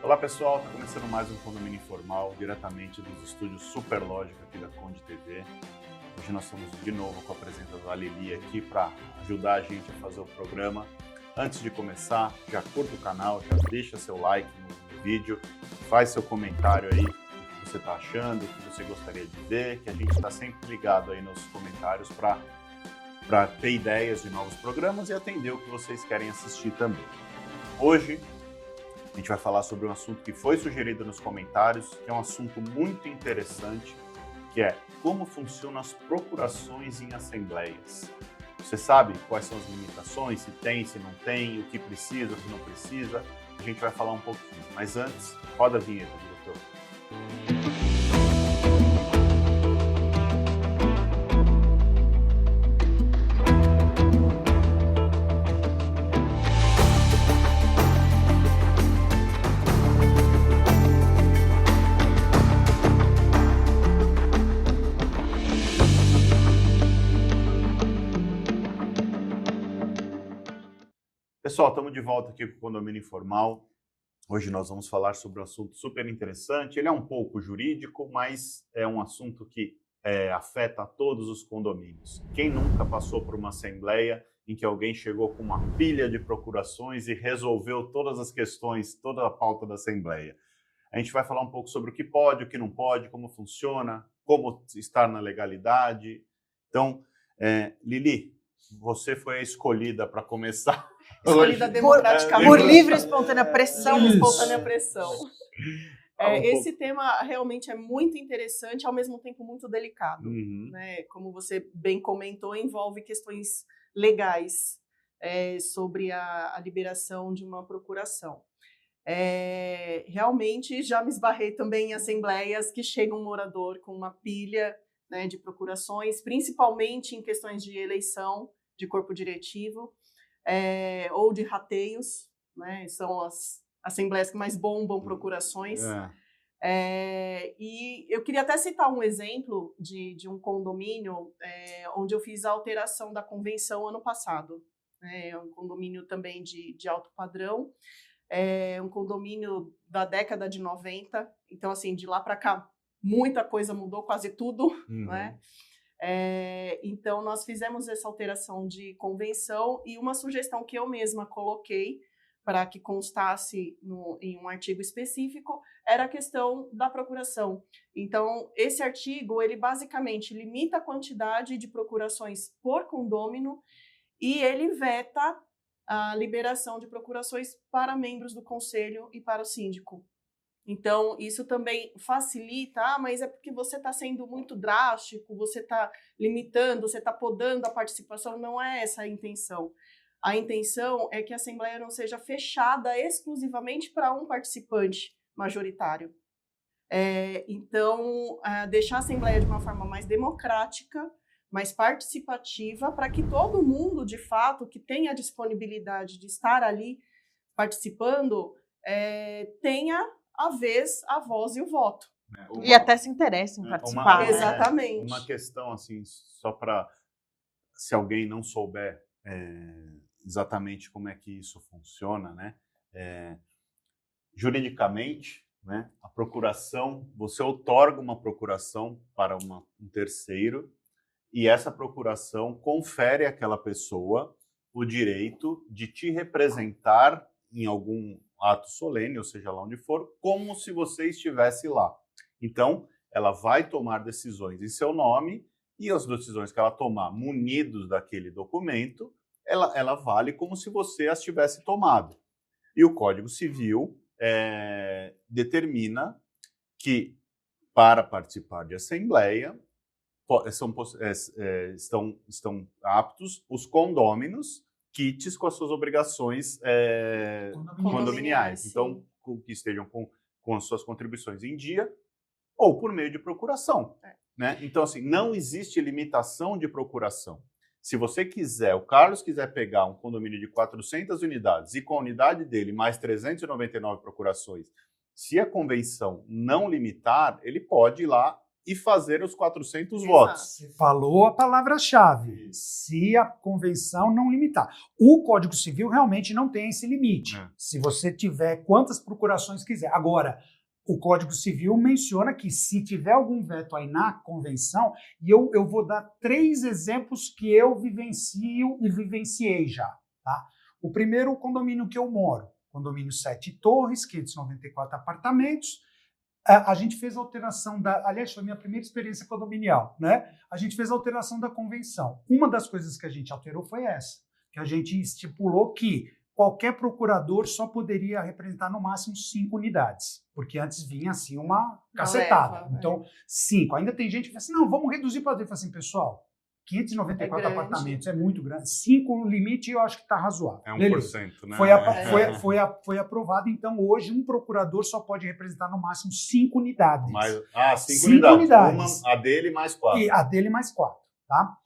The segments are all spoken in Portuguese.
Olá pessoal, está começando mais um Condomínio Informal, diretamente dos estúdios Superlógica aqui da Conde TV. Hoje nós estamos de novo com a presença da Lili aqui para ajudar a gente a fazer o programa. Antes de começar, já curta o canal, já deixa seu like no vídeo, faz seu comentário aí, o que você está achando, o que você gostaria de ver, que a gente está sempre ligado aí nos comentários para ter ideias de novos programas e atender o que vocês querem assistir também. Hoje, a gente vai falar sobre um assunto que foi sugerido nos comentários, que é um assunto muito interessante, que é como funcionam as procurações em assembleias. Você sabe quais são as limitações, se tem, se não tem, o que precisa, o que não precisa? A gente vai falar um pouquinho, mas antes, roda a vinheta, diretor. Pessoal, estamos de volta aqui com o Condomínio Informal. Hoje nós vamos falar sobre um assunto super interessante. Ele é um pouco jurídico, mas é um assunto que afeta a todos os condomínios. Quem nunca passou por uma assembleia em que alguém chegou com uma pilha de procurações e resolveu todas as questões, toda a pauta da assembleia? A gente vai falar um pouco sobre o que pode, o que não pode, como funciona, como estar na legalidade. Então, Lili, você foi a escolhida para começar. Escolhida democraticamente. Por livre e espontânea pressão. Espontânea pressão. Esse pouco. tema realmente é muito interessante, ao mesmo tempo muito delicado. Uhum. Né? Como você bem comentou, envolve questões legais sobre a liberação de uma procuração. Realmente já me esbarrei também em assembleias que chega um morador com uma pilha, né, de procurações, principalmente em questões de eleição de corpo diretivo, ou de rateios, né? São as assembleias que mais bombam procurações. E eu queria até citar um exemplo de um condomínio onde eu fiz a alteração da convenção ano passado. É um condomínio também de alto padrão, um condomínio da década de 90, então assim, de lá para cá muita coisa mudou, quase tudo, né? Então, nós fizemos essa alteração de convenção e uma sugestão que eu mesma coloquei para que constasse em um artigo específico era a questão da procuração. Então, esse artigo, ele basicamente limita a quantidade de procurações por condômino e ele veta a liberação de procurações para membros do conselho e para o síndico. Então, isso também facilita, mas é porque você está sendo muito drástico, você está limitando, você está podando a participação, não é essa a intenção. A intenção é que a Assembleia não seja fechada exclusivamente para um participante majoritário. Então, deixar a Assembleia de uma forma mais democrática, mais participativa, para que todo mundo, de fato, que tenha a disponibilidade de estar ali participando, tenha a vez, a voz e o voto. E até se interessa em participar. Exatamente. Uma questão, assim, só para, se alguém não souber exatamente como é que isso funciona, né? Juridicamente, né, a procuração, você outorga uma procuração para um terceiro e essa procuração confere àquela pessoa o direito de te representar em algum ato solene, ou seja lá onde for, como se você estivesse lá. Então, ela vai tomar decisões em seu nome e as decisões que ela tomar munidos daquele documento, ela vale como se você as tivesse tomado. E o Código Civil determina que, para participar de assembleia, estão aptos os condôminos quites com as suas obrigações condominiais. Então, que estejam com as suas contribuições em dia ou por meio de procuração. Né? Então, assim, não existe limitação de procuração. Se você quiser, o Carlos quiser pegar um condomínio de 400 unidades e com a unidade dele mais 399 procurações, se a convenção não limitar, ele pode ir lá e fazer os 400 Exato. votos. Você falou a palavra-chave. Se a convenção não limitar. O Código Civil realmente não tem esse limite. Se você tiver quantas procurações quiser. Agora, o Código Civil menciona que se tiver algum veto aí na convenção, e eu vou dar 3 exemplos que eu vivencio e vivenciei já. Tá? O primeiro, o condomínio que eu moro. Condomínio 7 Torres, 594 apartamentos. A gente fez a alteração aliás, foi a minha primeira experiência condominial, né? A gente fez a alteração da convenção. Uma das coisas que a gente alterou foi essa, que a gente estipulou que qualquer procurador só poderia representar no máximo 5 unidades, porque antes vinha assim uma cacetada. leva, Então, 5. Ainda tem gente que fala assim, não, vamos reduzir para 3. Eu falo assim, pessoal, 594 grande. apartamentos é muito grande. 5 o limite eu acho que está razoável. É 1%, Beleza. né? Foi aprovado, então hoje um procurador só pode representar no máximo 5 unidades. 5 5 unidades. A dele mais 4. E a dele mais 4. Tá?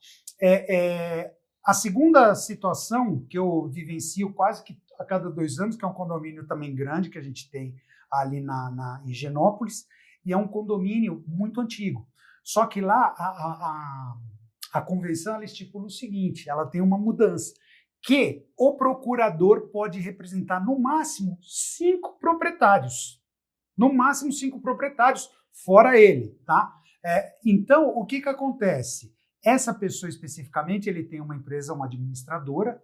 A segunda situação que eu vivencio quase que a cada 2 anos, que é um condomínio também grande que a gente tem ali em Higienópolis, e é um condomínio muito antigo. Só que lá a convenção ela estipula o seguinte, ela tem uma mudança, que o procurador pode representar no máximo 5 proprietários. No máximo 5 proprietários, fora ele. Tá? Então, o que acontece? Essa pessoa especificamente, ele tem uma empresa, uma administradora,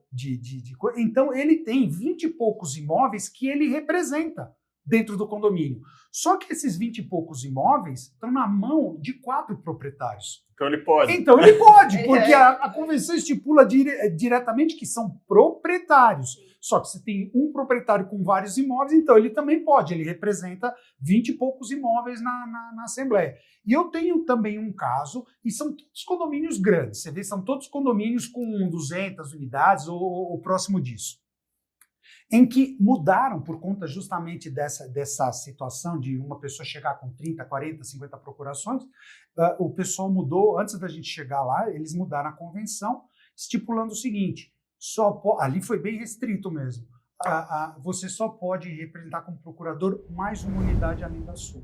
então ele tem 20 e poucos imóveis que ele representa dentro do condomínio. Só que esses 20 e poucos imóveis estão na mão de 4 proprietários. Então ele pode. Então ele pode, porque a convenção estipula diretamente que são proprietários. Só que se tem um proprietário com vários imóveis, então ele também pode. Ele representa 20 e poucos imóveis na Assembleia. E eu tenho também um caso, e são todos condomínios grandes. Você vê, são todos condomínios com 200 unidades ou próximo disso. Em que mudaram por conta justamente dessa situação de uma pessoa chegar com 30, 40, 50 procurações, o pessoal mudou, antes da gente chegar lá, eles mudaram a convenção, estipulando o seguinte, ali foi bem restrito mesmo, você só pode representar como procurador mais uma unidade além da sua.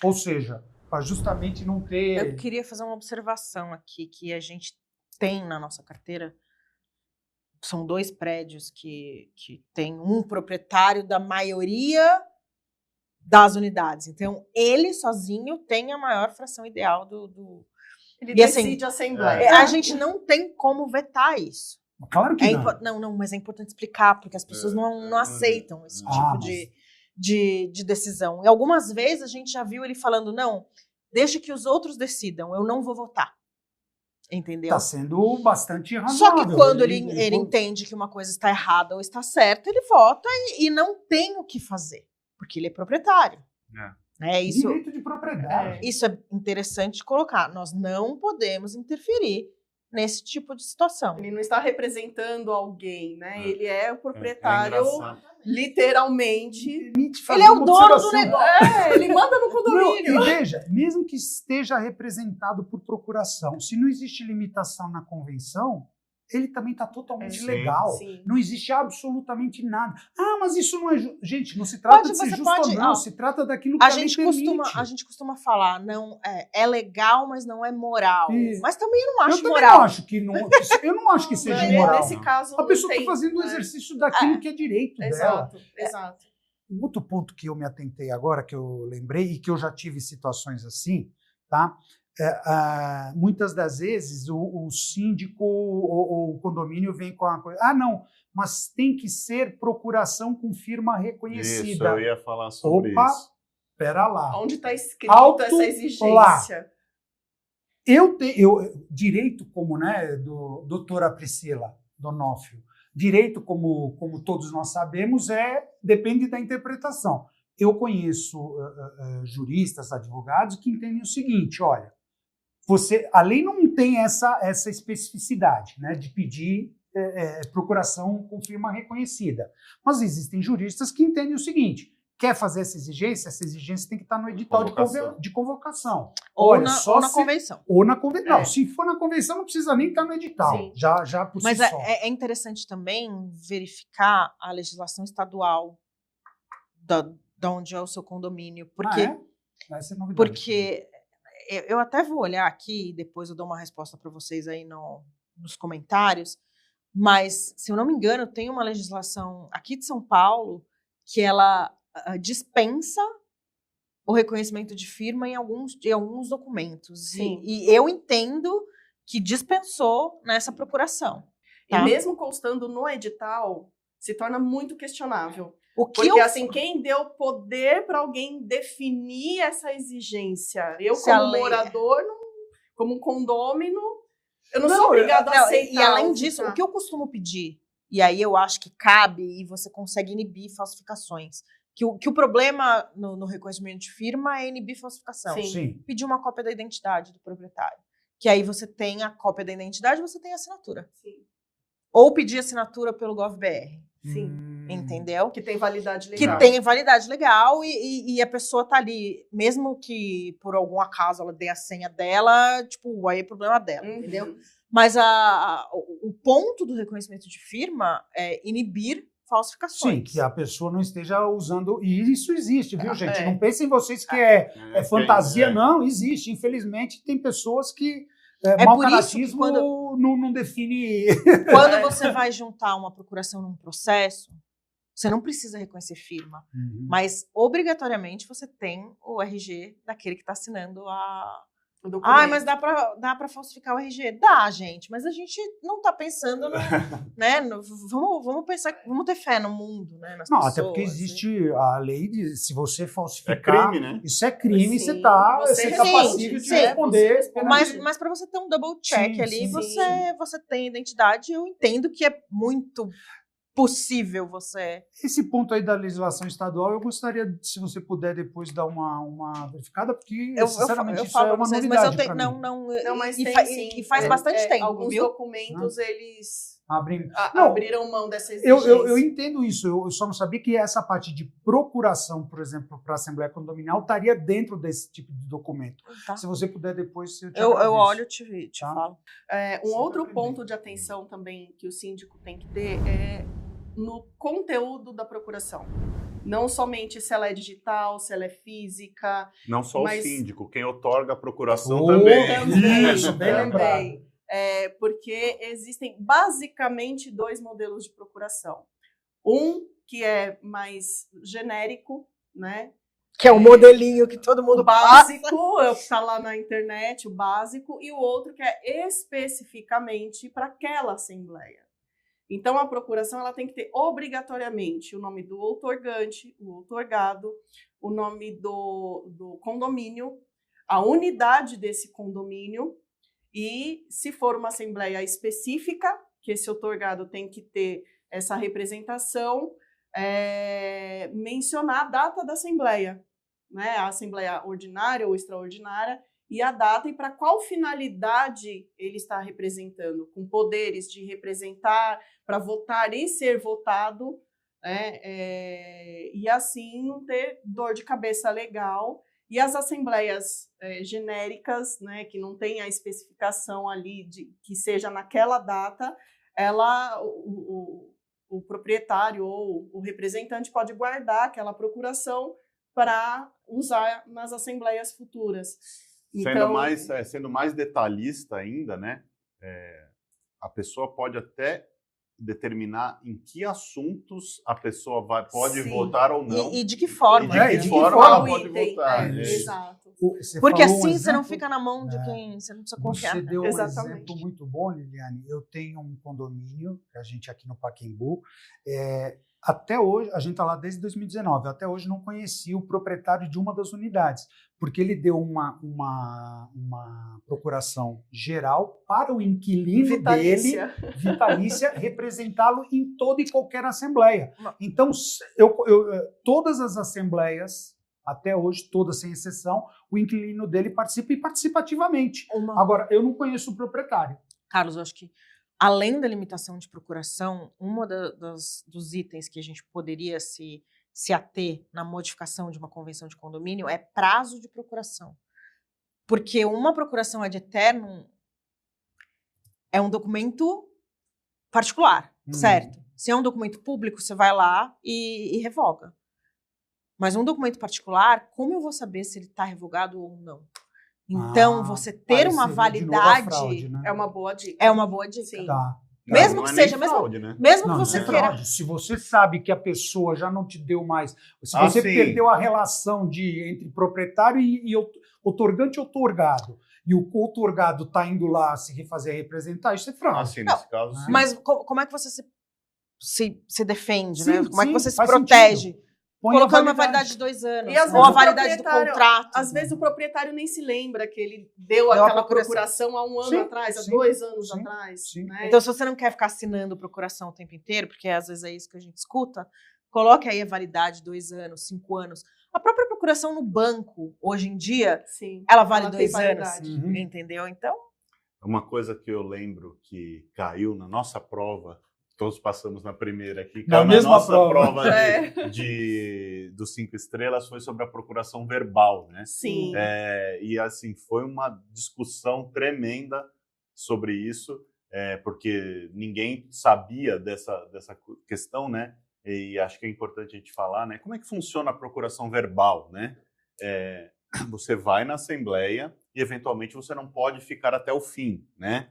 Ou seja, para justamente não ter... Eu queria fazer uma observação aqui, que a gente tem na nossa carteira. São 2 prédios que tem um proprietário da maioria das unidades. Então, ele sozinho tem a maior fração ideal do... Ele E, decide assim, a Assembleia. A gente não tem como vetar isso. Claro que não, mas é importante explicar, porque as pessoas não aceitam esse tipo de decisão. E algumas vezes a gente já viu ele falando, não, deixa que os outros decidam, eu não vou votar. Entendeu? Está sendo bastante razoável. Só que quando ele entende que uma coisa está errada ou está certa, ele vota e não tem o que fazer, porque ele é proprietário. Direito de propriedade. Isso é interessante de colocar. Nós não podemos interferir nesse tipo de situação. Ele não está representando alguém, né? Ele é o proprietário, literalmente. Ele é o dono do negócio. Ele manda no condomínio. Não, e veja, mesmo que esteja representado por procuração, se não existe limitação na convenção, ele também está totalmente legal. Sim. Não existe absolutamente nada. Mas isso não é justo. Gente, não se trata de ser justo ou não, se trata daquilo que a lei permite. A gente costuma falar, não, é legal, mas não é moral. Mas também eu não acho moral. Eu não acho que seja moral. Nesse caso, a pessoa está fazendo o exercício daquilo que é direito dela. Exato. O outro ponto que eu me atentei agora, que eu lembrei, e que eu já tive situações assim, tá? Muitas das vezes o síndico ou o condomínio vem com a coisa, não, mas tem que ser procuração com firma reconhecida. Isso, eu ia falar sobre isso. Pera lá. Onde está escrito essa exigência? Lá. Direito como, né, do doutora Priscila Donofrio, direito como todos nós sabemos, depende da interpretação. Eu conheço juristas, advogados que entendem o seguinte, olha, a lei não tem essa especificidade, né, de pedir procuração com firma reconhecida. Mas existem juristas que entendem o seguinte, quer fazer essa exigência tem que estar no edital de convocação. Ou na convenção. Ou na convenção. Não, se for na convenção, não precisa nem estar no edital. Sim. Já por si só. Mas é interessante também verificar a legislação estadual da onde é o seu condomínio. Porque, Essa é novidade. porque eu até vou olhar aqui, depois eu dou uma resposta para vocês aí nos comentários, mas, se eu não me engano, tem uma legislação aqui de São Paulo que ela dispensa o reconhecimento de firma em alguns documentos. E eu entendo que dispensou nessa procuração. Tá? E mesmo constando no edital, se torna muito questionável. Porque assim, quem deu poder para alguém definir essa exigência? Eu, Se como morador, como um condômino, eu não sou obrigada a aceitar. E além disso, o que eu costumo pedir, e aí eu acho que cabe e você consegue inibir falsificações, que o problema no reconhecimento de firma é inibir falsificação. Sim. Pedir uma cópia da identidade do proprietário. Que aí você tem a cópia da identidade, você tem a assinatura. Sim. Ou pedir assinatura pelo GovBR. Sim. Entendeu? Que tem validade legal. Que tem validade legal e a pessoa tá ali, mesmo que por algum acaso ela dê a senha dela, tipo, aí é problema dela, entendeu? Mas o ponto do reconhecimento de firma é inibir falsificações. Sim, que a pessoa não esteja usando. E isso existe, viu, gente? Não pensem vocês que é fantasia, não. Existe. Infelizmente, tem pessoas que. Mau caratismo não define. Quando você vai juntar uma procuração num processo, você não precisa reconhecer firma, mas obrigatoriamente você tem o RG daquele que está assinando mas dá para falsificar o RG? Dá, gente, mas a gente não está pensando né? Vamos pensar, vamos ter fé no mundo, né? Nas pessoas, até porque existe a lei de se você falsificar. É crime, né? Isso é crime, Sim, você está passível de responder. Mas para você ter um double check ali, você tem identidade. Eu entendo que é muito possível você... Esse ponto aí da legislação estadual, eu gostaria, se você puder depois dar uma verificada, porque, sinceramente, isso é uma novidade para mim. Não, mas e faz bastante tempo, alguns viu? documentos, eles abriram mão dessa exigência. Eu entendo isso, eu só não sabia que essa parte de procuração, por exemplo, para a Assembleia Condominial, estaria dentro desse tipo de documento. Tá. Se você puder depois, eu olho e te falo. Outro ponto de atenção também que o síndico tem que ter é no conteúdo da procuração. Não somente se ela é digital, se ela é física. Não só o síndico, quem outorga a procuração também. Isso, bem lembrado. Porque existem basicamente 2 modelos de procuração. Um que é mais genérico, né? Que é o modelinho que todo mundo básico, está lá na internet, o básico, e o outro que é especificamente para aquela assembleia. Então, a procuração ela tem que ter obrigatoriamente o nome do outorgante, o outorgado, o nome do condomínio, a unidade desse condomínio e, se for uma assembleia específica, que esse outorgado tem que ter essa representação, mencionar a data da assembleia, né? A assembleia ordinária ou extraordinária, e a data e para qual finalidade ele está representando, com poderes de representar, para votar e ser votado, né? E assim não ter dor de cabeça legal. E as assembleias genéricas, né, que não tem a especificação ali que seja naquela data, o proprietário ou o representante pode guardar aquela procuração para usar nas assembleias futuras. Sendo mais detalhista ainda, né? A pessoa pode até determinar em que assuntos a pessoa pode votar ou não. E de que forma. De que forma ela pode votar. Exato. Porque assim você não fica na mão de quem você não precisa confiar. Você deu um exemplo muito bom, Liliane. Eu tenho um condomínio, a gente aqui no Pacaembu, até hoje, a gente está lá desde 2019, até hoje não conheci o proprietário de uma das unidades, porque ele deu uma procuração geral para o inquilino vitalícia, representá-lo em toda e qualquer assembleia. Então, todas as assembleias, até hoje, todas sem exceção, o inquilino dele participa e participa ativamente. Agora, eu não conheço o proprietário. Carlos, eu acho que além da limitação de procuração, um dos itens que a gente poderia se ater na modificação de uma convenção de condomínio é prazo de procuração. Porque uma procuração ad eternum é um documento particular, certo? Se é um documento público, você vai lá e revoga. Mas um documento particular, como eu vou saber se ele está revogado ou não? Então, você ter uma pareceria de novo a validade fraude, né? É uma boa dica. é uma boa dica. Sim. Tá. Mesmo Não que é seja, nem fraude, né? mesmo que Não, você isso é queira. fraude. Se você sabe que a pessoa já não te deu mais, se Ah, você sim. perdeu a relação entre proprietário e otorgante e otorgado, e o outorgado está indo lá se refazer, representar, isso é fraude. Assim, nesse caso, sim. Mas como é que você se defende, né? Sim, Como é que sim, você se faz protege? sentido. Põe a Colocando uma validade de 2 anos. E às Ou vezes a o validade do proprietário- contrato. Às vezes o proprietário nem se lembra que ele deu Deu a aquela procuração. procuração há um ano Sim, atrás, há sim, 2 anos sim, atrás. sim. Né? Então, se você não quer ficar assinando procuração o tempo inteiro, porque às vezes é isso que a gente escuta, coloque aí a validade 2 anos, 5 anos. A própria procuração no banco, hoje em dia, Sim, ela vale tem 2 anos. validade. Uhum. Entendeu? Então, Uma coisa que eu lembro que caiu na nossa prova, todos passamos na primeira aqui, Na caiu mesma nossa prova. dos 5 estrelas, foi sobre a procuração verbal, né? Sim. E assim, foi uma discussão tremenda sobre isso, porque ninguém sabia dessa questão, né? E acho que é importante a gente falar, né? Como é que funciona a procuração verbal, né? Você vai na assembleia e, eventualmente, você não pode ficar até o fim, né?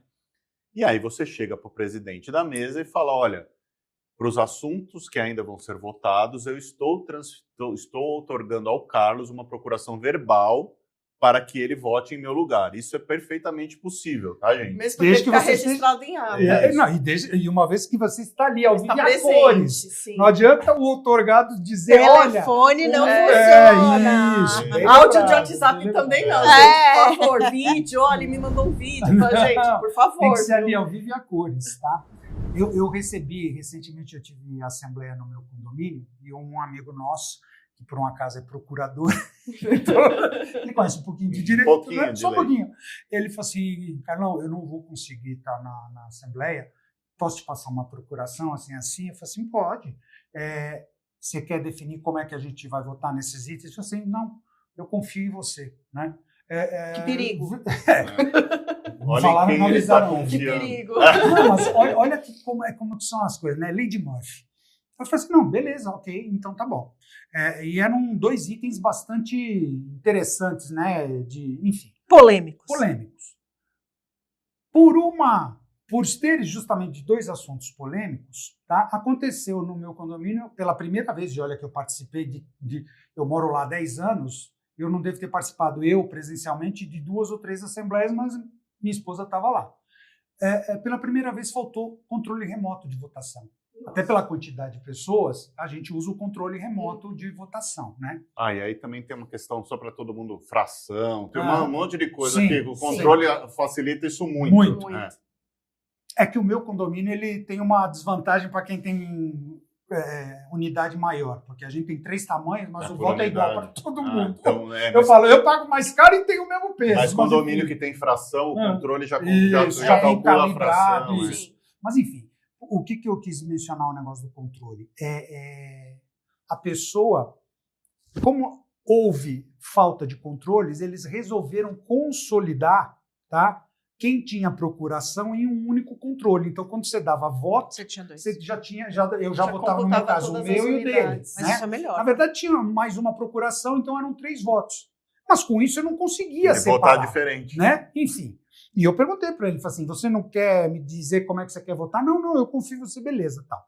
E aí você chega para o presidente da mesa e fala, olha, para os assuntos que ainda vão ser votados, eu estou outorgando ao Carlos uma procuração verbal para que ele vote em meu lugar. Isso é perfeitamente possível, tá, gente? Mesmo porque Desde que fica você registrado em ata. E uma vez que você está ali, ao Está vivo a presente, cores. sim. Não adianta o outorgado dizer, olha... telefone não é funciona. isso. bem Áudio de lembrado, WhatsApp bem também não, lembrado. gente. Por favor, vídeo. Olha, ele me mandou um vídeo. Não, Gente, por favor. Tem que ser ali viu? ao vivo e a cores, tá? Eu recebi, recentemente eu tive assembleia no meu condomínio e um amigo nosso, que por um acaso é procurador, então, ele conhece um pouquinho de direito, pouquinho né? de Só um lei. pouquinho. Ele falou assim, Carlão, eu não vou conseguir estar na assembleia, posso te passar uma procuração assim? Eu falei assim, pode. Você quer definir como é que a gente vai votar nesses itens? Eu falei assim, não, eu confio em você, né? Que perigo. Olha Falaram, quem não ele está avisaram. Que confiando. perigo. Não, mas olha como que são as coisas, né? Lady Murphy. Eu falei assim, não, beleza, ok, então tá bom. E eram 2 itens bastante interessantes, né? Enfim, Polêmicos. polêmicos. Por ter justamente 2 assuntos polêmicos, tá? Aconteceu no meu condomínio pela primeira vez, e olha que eu participei eu moro lá há 10 anos, eu não devo ter participado presencialmente de 2 ou 3 assembleias, mas minha esposa estava lá. Pela primeira vez faltou controle remoto de votação. Até pela quantidade de pessoas, a gente usa o controle remoto de votação, né? E aí também tem uma questão, só para todo mundo, fração, tem um monte de coisa sim, que o controle facilita isso muito. Muito. É. É que o meu condomínio ele tem uma desvantagem para quem tem unidade maior, porque a gente tem 3 tamanhos, mas o por voto é igual para unidade. todo mundo. Então, Eu falo, eu pago mais caro e tenho o mesmo peso. Mas condomínio enfim. que tem fração, o controle já Isso, já vem calcula a calibrado, fração. né? isso. Mas, enfim, o que eu quis mencionar o negócio do controle? A pessoa, como houve falta de controles, eles resolveram consolidar, tá? Quem tinha procuração em um único controle. Então, quando você dava voto, Você tinha 2. você eu já votava no meu computava caso, o todas meu as e o dele. unidades. Mas Né? isso é melhor. Na verdade, tinha mais uma procuração, então eram 3 votos. Mas com isso eu não conseguia Votar separar. diferente. Né? Enfim. E eu perguntei para ele, falei assim, você não quer me dizer como é que você quer votar? Não, eu confio em você, beleza, tal.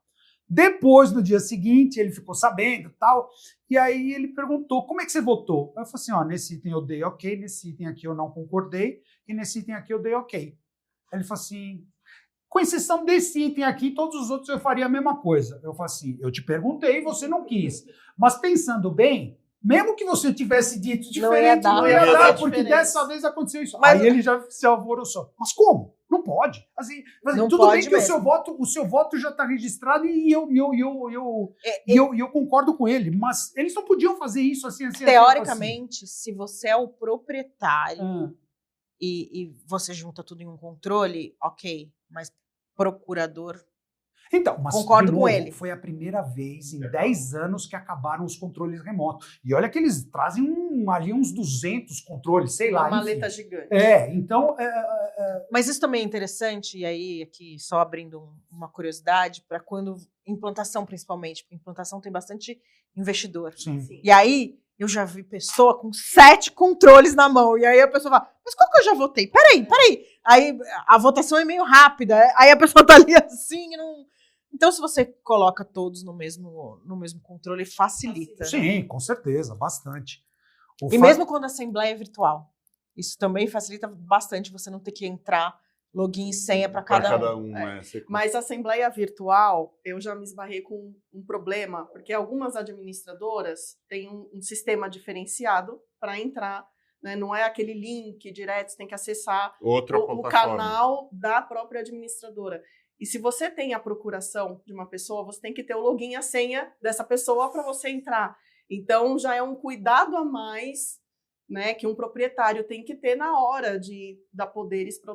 Depois, no dia seguinte, ele ficou sabendo, tal, e aí ele perguntou, como é que você votou? Eu falei assim, nesse item eu dei ok, nesse item aqui eu não concordei, e nesse item aqui eu dei ok. Aí ele falou assim, com exceção desse item aqui, todos os outros eu faria a mesma coisa. Eu falei assim, eu te perguntei e você não quis. Mas pensando bem, mesmo que você tivesse dito diferente, não ia dar, porque diferença. Dessa vez aconteceu isso. Mas- Aí ele já se alvoroçou. Mas como? Não pode. Assim, Não tudo pode bem que mesmo. o seu voto já está registrado e eu concordo com ele, mas eles não podiam fazer isso assim. Teoricamente, se você é o proprietário assim. e você junta tudo em um controle, ok. Mas procurador... Então, mas Concordo de com novo, ele. foi a primeira vez em 10 anos que acabaram os controles remotos. E olha que eles trazem ali uns 200 controles, sei lá. Uma enfim. maleta gigante. Então... Mas isso também é interessante, e aí aqui só abrindo uma curiosidade, para quando implantação principalmente, porque implantação tem bastante investidor. sim. Sim. E aí Eu já vi pessoa com 7 controles na mão. E aí a pessoa fala, mas qual que eu já votei? Peraí. Aí a votação é meio rápida. Aí a pessoa tá ali assim. Não... Então, se você coloca todos no mesmo controle, facilita. Sim, com certeza, bastante. E mesmo quando a assembleia é virtual. Isso também facilita bastante você não ter que entrar login e senha para cada um. Mas a assembleia virtual, eu já me esbarrei com um problema, porque algumas administradoras têm um sistema diferenciado para entrar, né? Não é aquele link direto, você tem que acessar o canal da própria administradora. E se você tem a procuração de uma pessoa, você tem que ter o login e a senha dessa pessoa para você entrar. Então, já é um cuidado a mais, né, que um proprietário tem que ter na hora de dar poderes para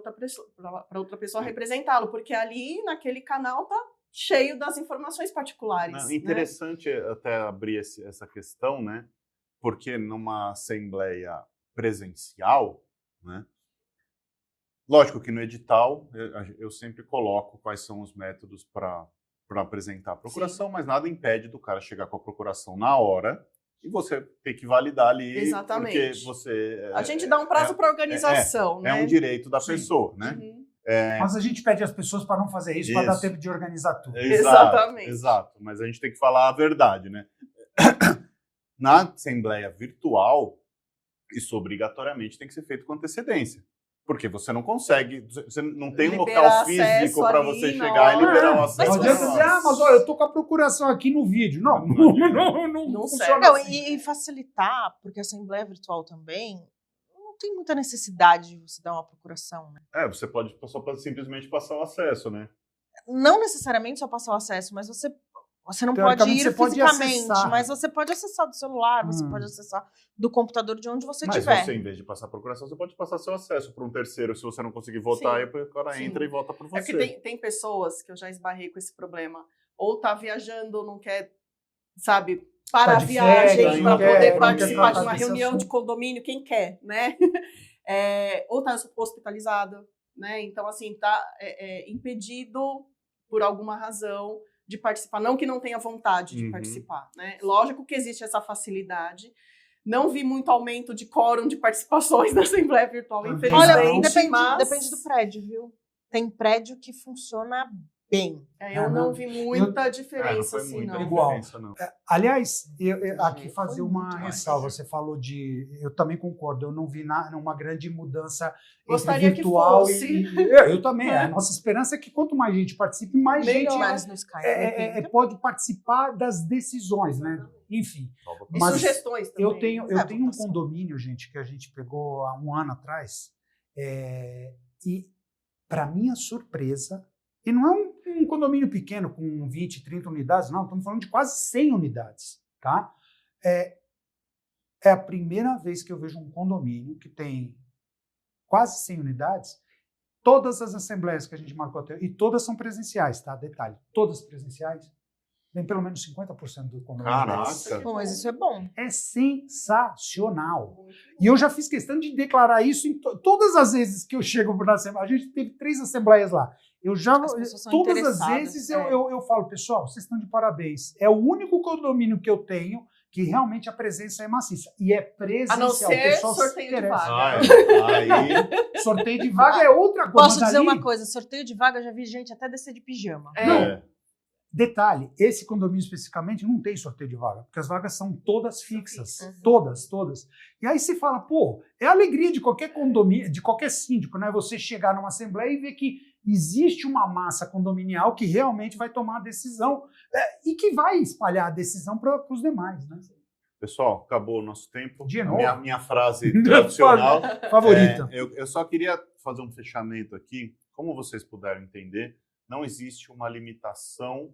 outra pessoa representá-lo, porque ali, naquele canal, tá cheio das informações particulares. Não, interessante, né? Até abrir essa questão, né? Porque numa assembleia presencial, né? Lógico que no edital eu sempre coloco quais são os métodos para apresentar a procuração, mas nada impede do cara chegar com a procuração na hora e você ter que validar ali. Exatamente. Porque você... A gente dá um prazo para organização, né? É um direito da pessoa, né? Uhum. Mas a gente pede às pessoas para não fazer isso, para dar tempo de organizar tudo. Exatamente. Exato, mas a gente tem que falar a verdade, né? Na assembleia virtual, isso obrigatoriamente tem que ser feito com antecedência. Porque você não consegue, você não tem um local físico para você chegar e liberar o acesso. Não adianta dizer, mas olha, eu tô com a procuração aqui no vídeo. Não funciona não, assim. E facilitar, porque a assembleia virtual também não tem muita necessidade de você dar uma procuração, né? Você pode simplesmente passar o acesso, né? Não necessariamente só passar o acesso, mas você não pode ir fisicamente, mas você pode acessar do celular, você pode acessar do computador de onde você estiver. Mas você, em vez de passar a procuração, você pode passar seu acesso para um terceiro. Se você não conseguir votar, aí o cara entra e vota por você. É porque tem pessoas que eu já esbarrei com esse problema. Ou tá viajando, não quer, sabe, parar a viagem para poder participar de uma reunião de condomínio, quem quer, né? Ou tá hospitalizado, né? Então, assim, tá impedido por alguma razão de participar, não que não tenha vontade de participar, né? Lógico que existe essa facilidade. Não vi muito aumento de quórum de participações na Assembleia Virtual, infelizmente. Olha, depende do prédio, viu? Tem prédio que funciona bem. Eu não vi muita diferença, assim, não. Igual. Aliás, eu aqui fazer uma ressalva. Você falou eu também concordo, eu não vi uma grande mudança Gostaria entre virtual que fosse. Eu também. A nossa esperança é que quanto mais gente participe, mais gente no Skype, pode participar das decisões, né? Enfim. E sugestões também. Eu tenho um condomínio, gente, que a gente pegou há um ano atrás, e, para minha surpresa, e não é um condomínio pequeno com 20, 30 unidades, não, estamos falando de quase 100 unidades, tá? É a primeira vez que eu vejo um condomínio que tem quase 100 unidades, todas as assembleias que a gente marcou até, e todas são presenciais, tá? Detalhe, todas presenciais, tem pelo menos 50% do condomínio. Caraca! Bom, mas isso é bom. É sensacional. E eu já fiz questão de declarar isso em todas as vezes que eu chego na assembleia. A gente teve 3 assembleias lá. Todas as vezes eu falo, pessoal, vocês estão de parabéns. É o único condomínio que eu tenho que realmente a presença é maciça. E é presencial. A não ser sorteio de vaga. Sorteio de vaga é outra coisa. Posso dizer uma coisa? Sorteio de vaga, eu já vi gente até descer de pijama. Não. Detalhe, esse condomínio especificamente não tem sorteio de vaga, porque as vagas são todas fixas. Todas. E aí você fala, pô, é a alegria de qualquer condomínio, de qualquer síndico, né? Você chegar numa assembleia e ver que existe uma massa condominial que realmente vai tomar a decisão e que vai espalhar a decisão para os demais, né? Pessoal, acabou o nosso tempo. De novo. Minha frase tradicional. Favorita. Eu só queria fazer um fechamento aqui. Como vocês puderam entender, não existe uma limitação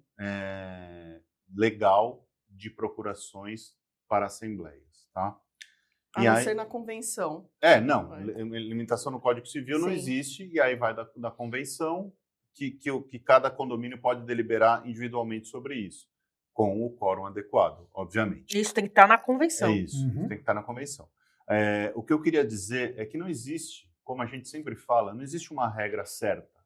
legal de procurações para assembleias, tá? A não ser na convenção. Limitação no Código Civil não existe, e aí vai da convenção que cada condomínio pode deliberar individualmente sobre isso, com o quórum adequado, obviamente. Isso tem que estar na convenção. É isso, tem que estar na convenção. O que eu queria dizer é que não existe, como a gente sempre fala, não existe uma regra certa,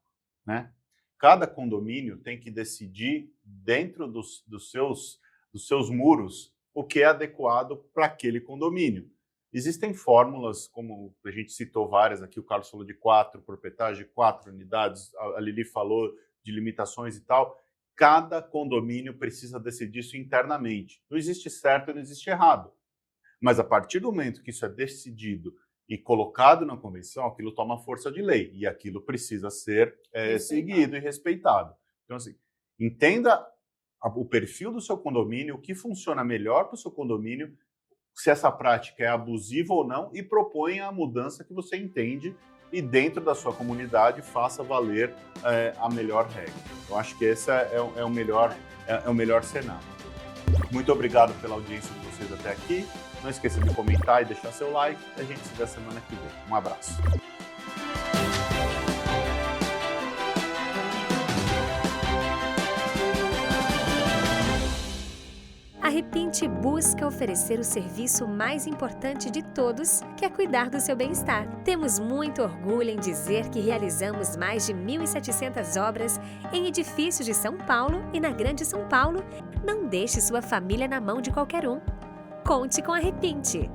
né? Cada condomínio tem que decidir dentro dos seus muros o que é adequado para aquele condomínio. Existem fórmulas, como a gente citou várias aqui, o Carlos falou de 4 proprietários, de 4 unidades, a Lili falou de limitações e tal. Cada condomínio precisa decidir isso internamente. Não existe certo e não existe errado. Mas a partir do momento que isso é decidido e colocado na convenção, aquilo toma força de lei e aquilo precisa ser seguido e respeitado. Então, assim, entenda o perfil do seu condomínio, o que funciona melhor para o seu condomínio, se essa prática é abusiva ou não, e proponha a mudança que você entende e dentro da sua comunidade faça valer a melhor regra. Eu acho que esse é o melhor cenário. Muito obrigado pela audiência de vocês até aqui. Não esqueça de comentar e deixar seu like. A gente se vê semana que vem. Um abraço. A Repinte busca oferecer o serviço mais importante de todos, que é cuidar do seu bem-estar. Temos muito orgulho em dizer que realizamos mais de 1.700 obras em edifícios de São Paulo e na Grande São Paulo. Não deixe sua família na mão de qualquer um. Conte com a Repinte.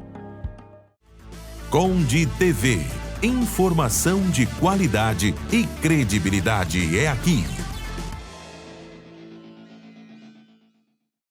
Conde TV. Informação de qualidade e credibilidade é aqui.